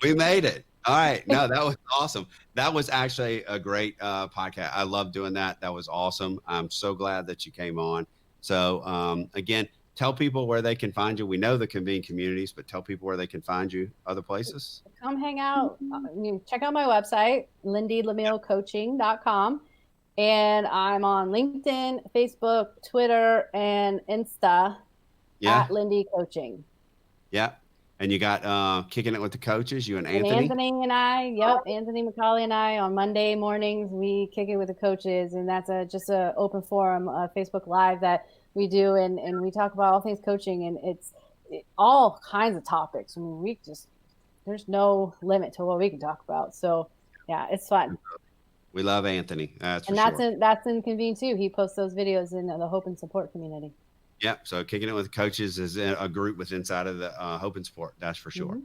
We made it. All right. No, that was awesome. That was actually a great podcast. I love doing that. That was awesome. I'm so glad that you came on. So again, tell people where they can find you. We know the Convene communities, but tell people where they can find you other places. Come hang out. Check out my website, lindylamiellecoaching.com. And I'm on LinkedIn, Facebook, Twitter, and Insta Yeah. at Lindy Coaching. Yeah. And you got Kicking It with the Coaches, you and And Anthony. Anthony McCauley and I on Monday mornings, we kick it with the coaches. And that's just a open forum, Facebook Live that we do. And we talk about all things coaching, and it's all kinds of topics. I mean, there's no limit to what we can talk about. So yeah, it's fun. We love Anthony. That's in Convene too. He posts those videos in the Hope and Support community. Yep. So Kicking It with Coaches is a group with inside of the Hope and Support. That's for sure.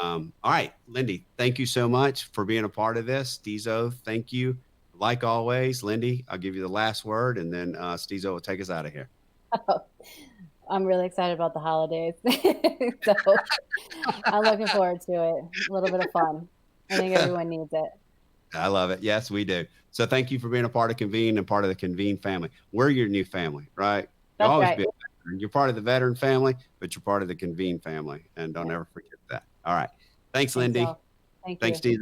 All right, Lindy, thank you so much for being a part of this. Stezo, thank you. Like always, Lindy, I'll give you the last word, and then Stezo will take us out of here. I'm really excited about the holidays. So I'm looking forward to it. A little bit of fun. I think everyone needs it. I love it. Yes, we do. So thank you for being a part of Convene and part of the Convene family. We're your new family, right? That's right. You're part of the veteran family, but you're part of the Convene family. And don't ever forget that. All right. Thanks, Lindy. Thanks, Thanks, Steve.